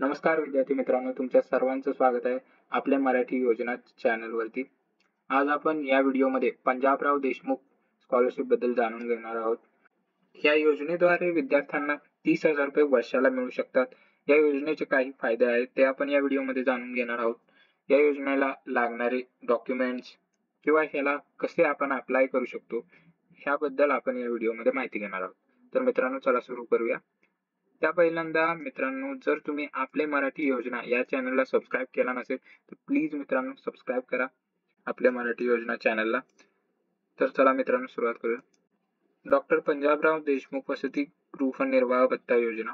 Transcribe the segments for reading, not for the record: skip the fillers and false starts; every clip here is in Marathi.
नमस्कार विद्यार्थी मित्रांनो, तुमच्या सर्वांचं स्वागत आहे आपल्या मराठी योजना चॅनलवरती. आज आपण या व्हिडिओमध्ये पंजाबराव देशमुख स्कॉलरशिप बद्दल जाणून घेणार आहोत. या योजनेद्वारे विद्यार्थ्यांना 30,000 रुपये वर्षाला मिळू शकतात. या योजनेचे काही फायदे आहेत ते आपण या व्हिडिओमध्ये जाणून घेणार आहोत. या योजनेला लागणारे डॉक्युमेंट्स किंवा ह्याला कसे आपण अप्लाय करू शकतो ह्याबद्दल आपण या व्हिडिओमध्ये माहिती घेणार आहोत. तर मित्रांनो, चला सुरू करूया. त्या पहिल्यांदा मित्रांनो, जर तुम्ही आपले मराठी योजना या चॅनलला सबस्क्राईब केला नसेल तर प्लीज मित्रांनो सबस्क्राईब करा आपल्या मराठी योजना चॅनलला. तर चला मित्रांनो, सुरुवात करूया. डॉक्टर पंजाबराव देशमुख वसती गृहनिर्वाह भत्ता योजना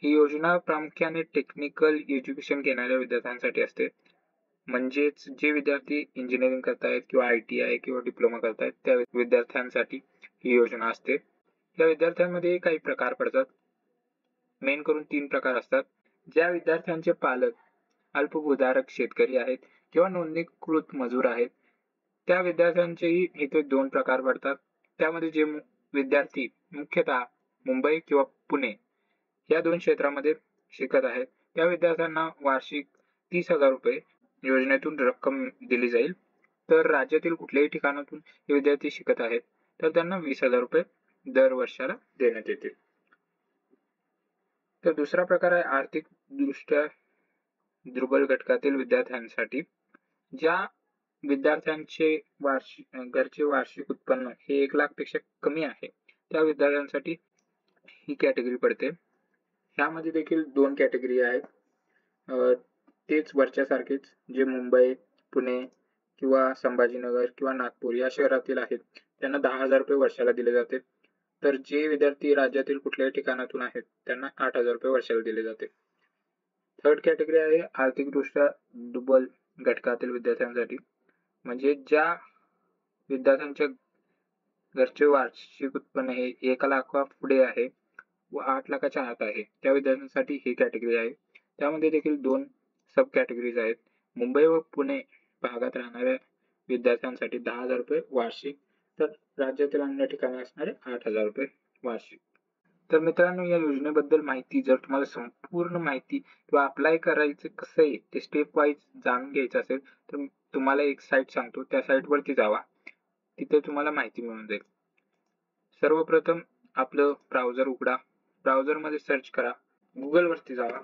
ही योजना प्रामुख्याने टेक्निकल एज्युकेशन घेणाऱ्या विद्यार्थ्यांसाठी असते. म्हणजेच जे विद्यार्थी इंजिनिअरिंग करतायत किंवा ITI किंवा डिप्लोमा करतायत त्या विद्यार्थ्यांसाठी ही योजना असते. या विद्यार्थ्यांमध्ये काही प्रकार पडतात. मेन करून 3 प्रकार असतात. ज्या विद्यार्थ्यांचे पालक अल्पभूधारक शेतकरी आहेत किंवा नोंदणीकृत मजूर आहेत त्या विद्यार्थ्यांचेही इथे 2 प्रकार पडतात. त्यामध्ये जे विद्यार्थी मुख्यतः मुंबई किंवा पुणे या 2 क्षेत्रामध्ये शिकत आहेत त्या विद्यार्थ्यांना वार्षिक 30,000 रुपये योजनेतून रक्कम दिली जाईल. तर राज्यातील कुठल्याही ठिकाणातून हे विद्यार्थी शिकत आहेत तर त्यांना 20,000 रुपये दर वर्षाला देण्यात येतील. तर दुसरा प्रकार आहे आर्थिक दृष्ट्या दुर्बल घटकातील विद्यार्थ्यांसाठी. ज्या विद्यार्थ्यांचे घरचे वार्षिक उत्पन्न हे 1 लाख पेक्षा कमी आहे त्या विद्यार्थ्यांसाठी ही कॅटेगरी पडते. ह्यामध्ये देखील 2 कॅटेगरी आहेत. तेच वरच्यासारखेच जे मुंबई, पुणे किंवा संभाजीनगर किंवा नागपूर या शहरातील आहेत त्यांना 10,000 रुपये वर्षाला दिले जाते. तर जे विद्यार्थी राज्यातील कुठल्याही ठिकाणातून आहेत त्यांना 8,000 रुपये वर्षाला दिले जाते. थर्ड कॅटेगरी आहे आर्थिकदृष्ट्या दुर्बल घटकातील विद्यार्थ्यांसाठी. म्हणजे ज्या विद्यार्थ्यांच्या घरचे वार्षिक उत्पन्न हे 1 लाखा पुढे आहे व 8 लाखाच्या आत आहे त्या विद्यार्थ्यांसाठी ही कॅटेगरी आहे. त्यामध्ये देखील 2 सब कॅटेगरीज आहेत. मुंबई व पुणे भागात राहणाऱ्या विद्यार्थ्यांसाठी 10,000 रुपये वार्षिक, तर राज्यातील अन्य ठिकाणी असणारे 8,000 रुपये वार्षिक. तर मित्रांनो, या योजनेबद्दल माहिती जर तुम्हाला संपूर्ण माहिती किंवा अप्लाय करायचं कसं आहे ते स्टेप वाईज जाणून घ्यायचं असेल तर तुम्हाला एक साईट सांगतो, त्या साईटवरती जावा. तिथे तुम्हाला माहिती मिळून जाईल. सर्वप्रथम आपलं ब्राउझर उघडा. ब्राउझरमध्ये सर्च करा. गुगलवरती जावा.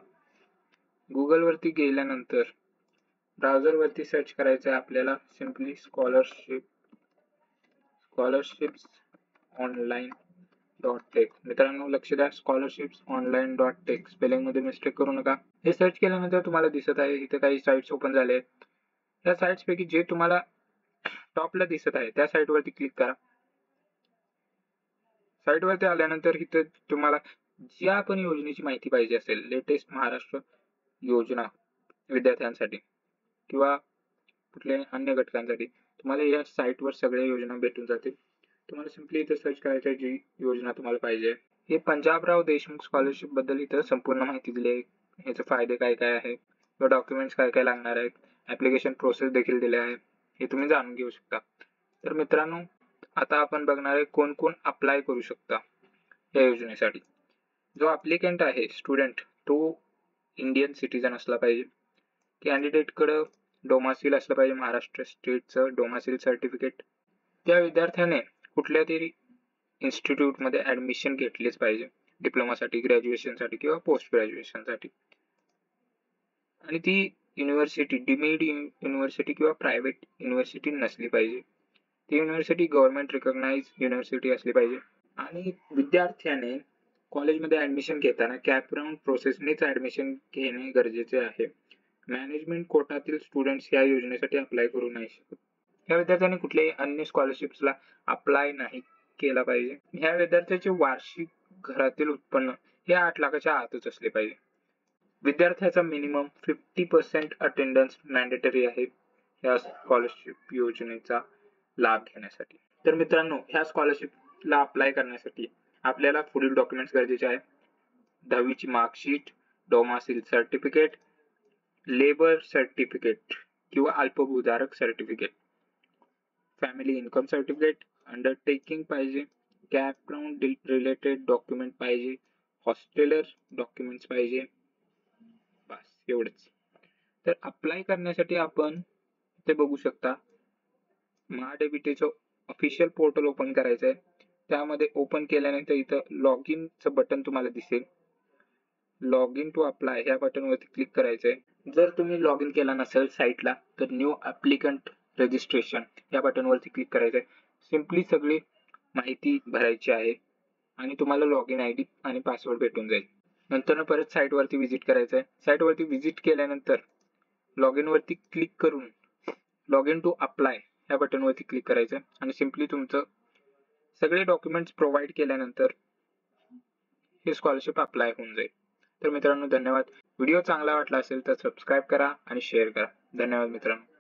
गुगलवरती गेल्यानंतर ब्राउझरवरती सर्च करायचं आहे आपल्याला सिम्पली स्कॉलरशिप्स ऑनलाईन .टेक. मित्रांनो लक्ष द्या, स्कॉलरशिप्स ऑनलाईन .टेक स्पेलिंग मध्ये मिस्टेक करू नका. हे सर्च केल्यानंतर तुम्हाला दिसत आहे इथे काही साइट्स ओपन झाले आहेत. या साइट्स पैकी जे तुम्हाला टॉपला दिसत आहे त्या साइट वरती क्लिक करा. साइट वरती आल्यानंतर इथे तुम्हाला ज्या पण योजनेची माहिती पाहिजे असेल, लेटेस्ट महाराष्ट्र योजना विद्यार्थ्यांसाठी किंवा कुठल्याही अन्य घटकांसाठी, तुम्हाला या साइट वर सगळ्या योजना भेटून जातील. तुम्हाला सिम्पली इथे सर्च करायचं आहे जी योजना तुम्हाला पाहिजे. हे पंजाबराव देशमुख स्कॉलरशिप बद्दल इथं संपूर्ण माहिती दिली आहे. ह्याचे फायदे काय काय आहे, डॉक्युमेंट्स काय काय लागणार आहेत, ऍप्लिकेशन प्रोसेस देखील दिले आहे, हे तुम्ही जाणून घेऊ शकता. तर मित्रांनो, आता आपण बघणार आहे कोण कोण अप्लाय करू शकता या योजनेसाठी. जो ऍप्लिकंट आहे स्टुडंट तो इंडियन सिटीजन असला पाहिजे. कॅन्डिडेट कडे डोमासील असलं पाहिजे, महाराष्ट्र स्टेटचं डोमासील सर्टिफिकेट. त्या विद्यार्थ्याने कुठल्या तरी इन्स्टिट्यूट मध्ये ऍडमिशन घेतलीच पाहिजे, डिप्लोमासाठी, ग्रॅज्युएशनसाठी किंवा पोस्ट ग्रॅज्युएशनसाठी. आणि ती युनिव्हर्सिटी डीम्ड युनिव्हर्सिटी किंवा प्रायव्हेट युनिव्हर्सिटी नसली पाहिजे. ती युनिव्हर्सिटी गव्हर्नमेंट रिकॉग्नाइज युनिव्हर्सिटी असली पाहिजे. आणि विद्यार्थ्याने कॉलेजमध्ये ऍडमिशन घेताना कॅपराउंड प्रोसेसनेच ऍडमिशन घेणे गरजेचे आहे. मॅनेजमेंट कोटातील स्टुडंट्स या योजनेसाठी अप्लाय करू नाही शकत. या विद्यार्थ्यांनी कुठल्याही अन्य स्कॉलरशिप्सला अप्लाय नाही केला पाहिजे. ह्या विद्यार्थ्याचे वार्षिक घरातील उत्पन्न हे 8 लाखाच्या आतच असले पाहिजे. विद्यार्थ्याचा मिनिमम 50% अटेंडन्स मॅन्डेटरी आहे या स्कॉलरशिप योजनेचा लाभ घेण्यासाठी. तर मित्रांनो, ह्या स्कॉलरशिपला अप्लाय करण्यासाठी आपल्याला पुढील डॉक्युमेंट्स गरजेचे आहेत. 10वीची मार्कशीट, डोमासील सर्टिफिकेट, लेबर सर्टिफिकेट किंवा अल्पभूधारक certificate, family income certificate, undertaking पाहिजे, कॅपराउंड रिलेटेड डॉक्युमेंट पाहिजे, हॉस्टेलर डॉक्युमेंट्स पाहिजे, एवढंच. तर अप्लाय करण्यासाठी आपण इथे बघू शकता महाडीबीटीचं ऑफिशियल पोर्टल ओपन करायचंय. त्यामध्ये ओपन केल्यानंतर इथं लॉग इनचं बटन तुम्हाला दिसेल. लॉग इन टू अप्लाय ह्या बटनवरती क्लिक करायचंय. जर तुम्ही लॉग इन केला नसेल साईटला तर न्यू ऍप्लिकंट रजिस्ट्रेशन या बटनवरती क्लिक करायचंय. सिम्पली सगळी माहिती भरायची आहे आणि तुम्हाला लॉग इन आयडी आणि पासवर्ड भेटून जाईल. नंतर परत साईट वरती व्हिजिट करायचंय. साईट वरती व्हिजिट केल्यानंतर लॉग इन वरती क्लिक करून लॉग इन टू अप्लाय या बटनवरती क्लिक करायचं आणि सिम्पली तुमचं सगळे डॉक्युमेंट्स प्रोव्हाइड केल्यानंतर हे स्कॉलरशिप अप्लाय होऊन जाईल. तर मित्रांनो धन्यवाद. व्हिडिओ चांगला वाटला असेल तर सबस्क्राईब करा आणि शेअर करा. धन्यवाद मित्रांनो.